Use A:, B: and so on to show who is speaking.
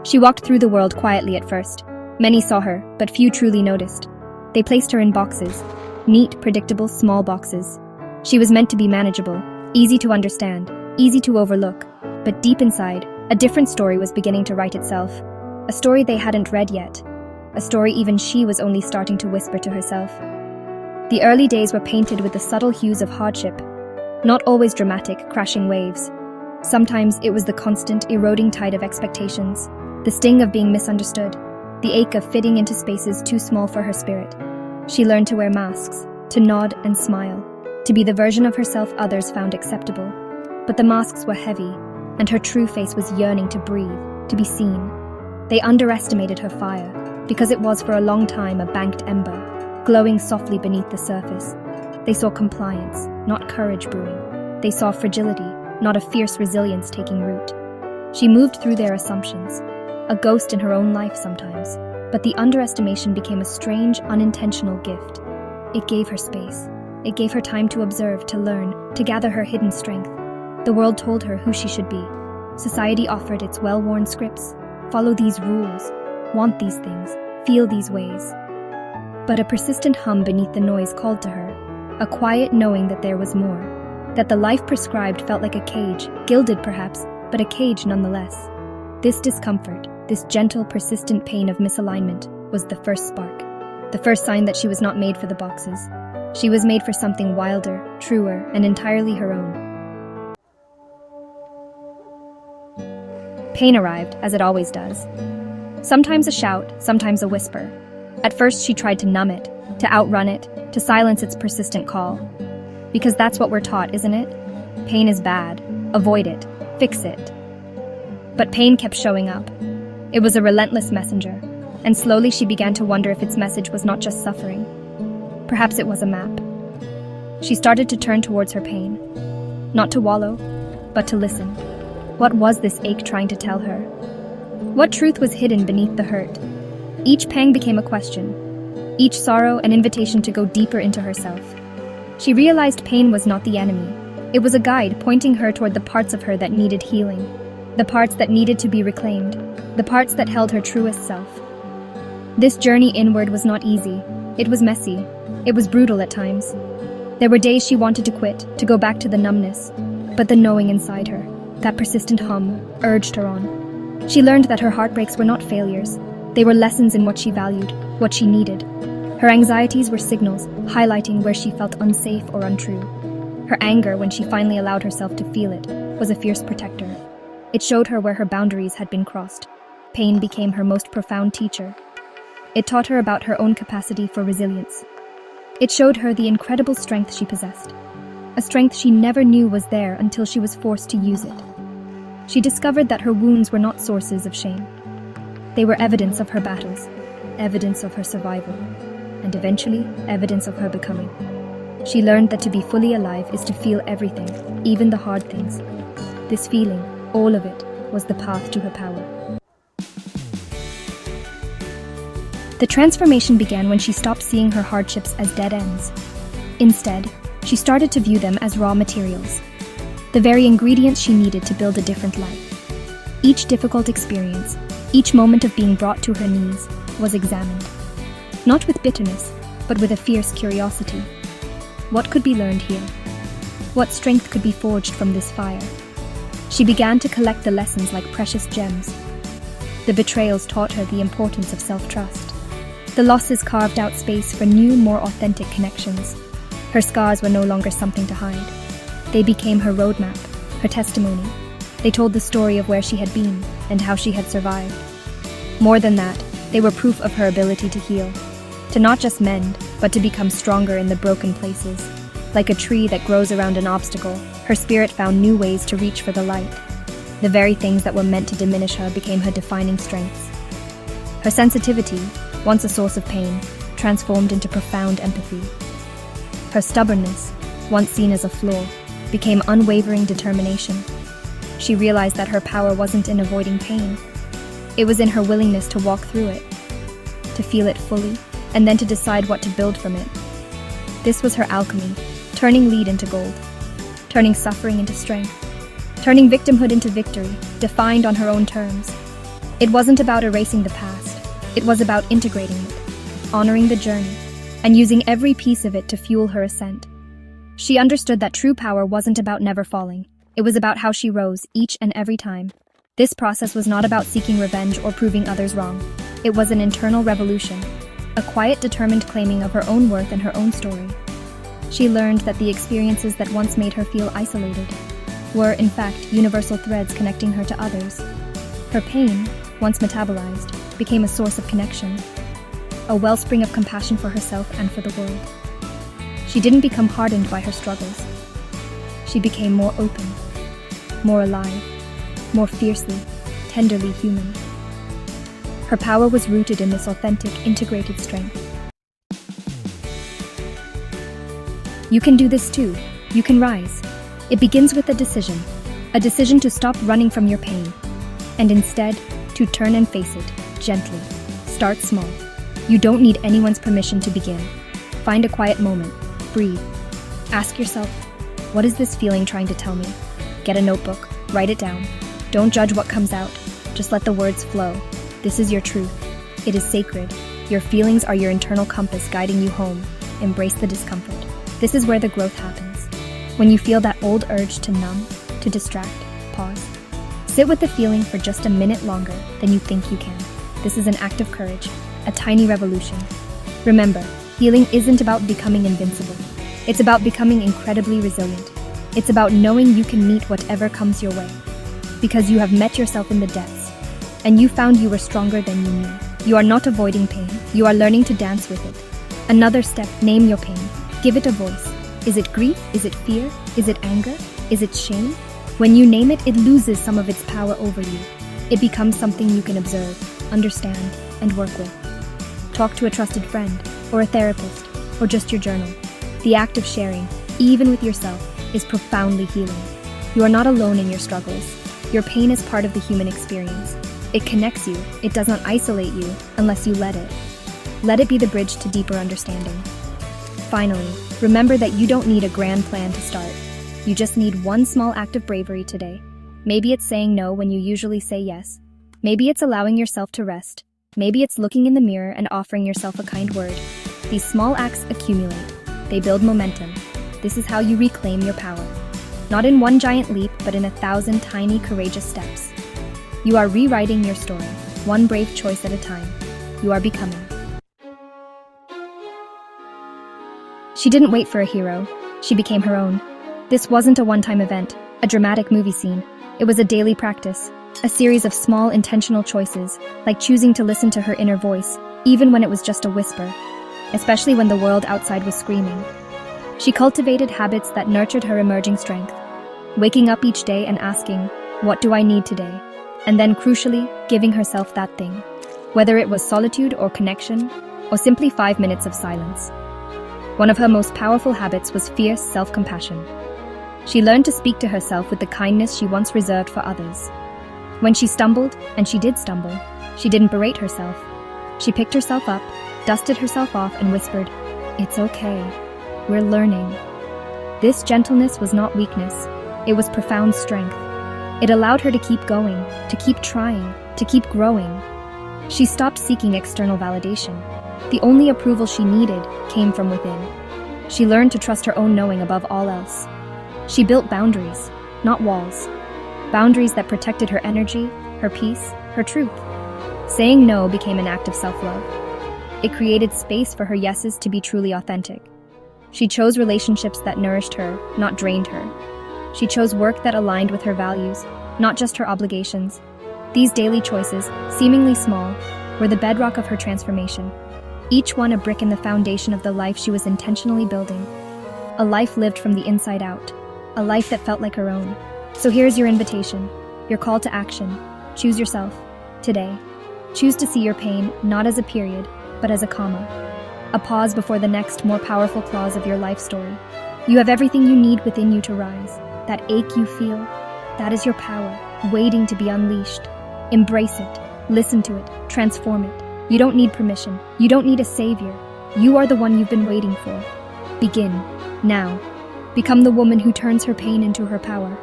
A: She walked through the world quietly at first. Many saw her, but few truly noticed. They placed her in boxes. Neat, predictable, small boxes. She was meant to be manageable, easy to understand, easy to overlook. But deep inside, a different story was beginning to write itself. A story they hadn't read yet. A story even she was only starting to whisper to herself. The early days were painted with the subtle hues of hardship. Not always dramatic, crashing waves. Sometimes it was the constant, eroding tide of expectations. The sting of being misunderstood. The ache of fitting into spaces too small for her spirit. She learned to wear masks, to nod and smile, to be the version of herself others found acceptable. But the masks were heavy, and her true face was yearning to breathe, to be seen. They underestimated her fire, because it was for a long time a banked ember, glowing softly beneath the surface. They saw compliance, not courage brewing. They saw fragility, not a fierce resilience taking root. She moved through their assumptions, a ghost in her own life sometimes, but the underestimation became a strange, unintentional gift. It gave her space. It gave her time to observe, to learn, to gather her hidden strength. The world told her who she should be. Society offered its well-worn scripts. Follow these rules, want these things, feel these ways. But a persistent hum beneath the noise called to her, a quiet knowing that there was more, that the life prescribed felt like a cage, gilded perhaps, but a cage nonetheless. This discomfort, this gentle, persistent pain of misalignment, was the first spark, the first sign that she was not made for the boxes. She was made for something wilder, truer, and entirely her own. Pain arrived, as it always does. Sometimes a shout, sometimes a whisper. At first she tried to numb it, to outrun it, to silence its persistent call. Because that's what we're taught, isn't it? Pain is bad. Avoid it. Fix it. But pain kept showing up. It was a relentless messenger, and slowly she began to wonder if its message was not just suffering. Perhaps it was a map. She started to turn towards her pain, not to wallow, but to listen. What was this ache trying to tell her? What truth was hidden beneath the hurt? Each pang became a question, each sorrow an invitation to go deeper into herself. She realized pain was not the enemy. It was a guide pointing her toward the parts of her that needed healing, the parts that needed to be reclaimed, the parts that held her truest self. This journey inward was not easy. It was messy. It was brutal at times. There were days she wanted to quit, to go back to the numbness, but the knowing inside her, that persistent hum, urged her on. She learned that her heartbreaks were not failures. They were lessons in what she valued, what she needed. Her anxieties were signals, highlighting where she felt unsafe or untrue. Her anger, when she finally allowed herself to feel it, was a fierce protector. It showed her where her boundaries had been crossed. Pain became her most profound teacher. It taught her about her own capacity for resilience. It showed her the incredible strength she possessed, a strength she never knew was there until she was forced to use it. She discovered that her wounds were not sources of shame. They were evidence of her battles, evidence of her survival, and eventually, evidence of her becoming. She learned that to be fully alive is to feel everything, even the hard things. This feeling, all of it, was the path to her power. The transformation began when she stopped seeing her hardships as dead ends. Instead, she started to view them as raw materials, the very ingredients she needed to build a different life. Each difficult experience, each moment of being brought to her knees, was examined. Not with bitterness, but with a fierce curiosity. What could be learned here? What strength could be forged from this fire? She began to collect the lessons like precious gems. The betrayals taught her the importance of self-trust. The losses carved out space for new, more authentic connections. Her scars were no longer something to hide. They became her roadmap, her testimony. They told the story of where she had been and how she had survived. More than that, they were proof of her ability to heal, to not just mend, but to become stronger in the broken places. Like a tree that grows around an obstacle, her spirit found new ways to reach for the light. The very things that were meant to diminish her became her defining strengths. Her sensitivity, once a source of pain, transformed into profound empathy. Her stubbornness, once seen as a flaw, became unwavering determination. She realized that her power wasn't in avoiding pain. It was in her willingness to walk through it, to feel it fully, and then to decide what to build from it. This was her alchemy, turning lead into gold, turning suffering into strength, turning victimhood into victory, defined on her own terms. It wasn't about erasing the past. It was about integrating it, honoring the journey, and using every piece of it to fuel her ascent. She understood that true power wasn't about never falling. It was about how she rose each and every time. This process was not about seeking revenge or proving others wrong. It was an internal revolution, a quiet, determined claiming of her own worth and her own story. She learned that the experiences that once made her feel isolated were, in fact, universal threads connecting her to others. Her pain, once metabolized, became a source of connection, a wellspring of compassion for herself and for the world. She didn't become hardened by her struggles. She became more open, more alive, more fiercely, tenderly human. Her power was rooted in this authentic, integrated strength. You can do this too. You can rise. It begins with a decision to stop running from your pain, and instead, to turn and face it, gently. Start small. You don't need anyone's permission to begin. Find a quiet moment. Breathe. Ask yourself, what is this feeling trying to tell me? Get a notebook. Write it down. Don't judge what comes out. Just let the words flow. This is your truth. It is sacred. Your feelings are your internal compass guiding you home. Embrace the discomfort. This is where the growth happens. When you feel that old urge to numb, to distract, pause. Sit with the feeling for just a minute longer than you think you can. This is an act of courage, a tiny revolution. Remember, healing isn't about becoming invincible. It's about becoming incredibly resilient. It's about knowing you can meet whatever comes your way. Because you have met yourself in the depths, and you found you were stronger than you knew. You are not avoiding pain. You are learning to dance with it. Another step, name your pain. Give it a voice. Is it grief? Is it fear? Is it anger? Is it shame? When you name it, it loses some of its power over you. It becomes something you can observe, understand, and work with. Talk to a trusted friend, or a therapist, or just your journal. The act of sharing, even with yourself, is profoundly healing. You are not alone in your struggles. Your pain is part of the human experience. It connects you. It does not isolate you unless you let it. Let it be the bridge to deeper understanding. Finally, remember that you don't need a grand plan to start. You just need one small act of bravery today. Maybe it's saying no when you usually say yes. Maybe it's allowing yourself to rest. Maybe it's looking in the mirror and offering yourself a kind word. These small acts accumulate. They build momentum. This is how you reclaim your power. Not in one giant leap, but in 1,000 tiny, courageous steps. You are rewriting your story, one brave choice at a time. You are becoming. She didn't wait for a hero. She became her own. This wasn't a one-time event, a dramatic movie scene. It was a daily practice, a series of small, intentional choices, like choosing to listen to her inner voice, even when it was just a whisper, especially when the world outside was screaming. She cultivated habits that nurtured her emerging strength, waking up each day and asking, what do I need today? And then, crucially, giving herself that thing, whether it was solitude or connection, or simply 5 minutes of silence. One of her most powerful habits was fierce self-compassion. She learned to speak to herself with the kindness she once reserved for others. When she stumbled, and she did stumble, she didn't berate herself. She picked herself up, dusted herself off, and whispered, "It's okay. We're learning." This gentleness was not weakness. It was profound strength. It allowed her to keep going, to keep trying, to keep growing. She stopped seeking external validation. The only approval she needed came from within. She learned to trust her own knowing above all else. She built boundaries, not walls. Boundaries that protected her energy, her peace, her truth. Saying no became an act of self-love. It created space for her yeses to be truly authentic. She chose relationships that nourished her, not drained her. She chose work that aligned with her values, not just her obligations. These daily choices, seemingly small, were the bedrock of her transformation. Each one a brick in the foundation of the life she was intentionally building. A life lived from the inside out. A life that felt like her own. So here's your invitation, your call to action. Choose yourself, today. Choose to see your pain not as a period, but as a comma. A pause before the next, more powerful clause of your life story. You have everything you need within you to rise. That ache you feel, that is your power, waiting to be unleashed. Embrace it, listen to it, transform it. You don't need permission. You don't need a savior. You are the one you've been waiting for. Begin, now. Become the woman who turns her pain into her power.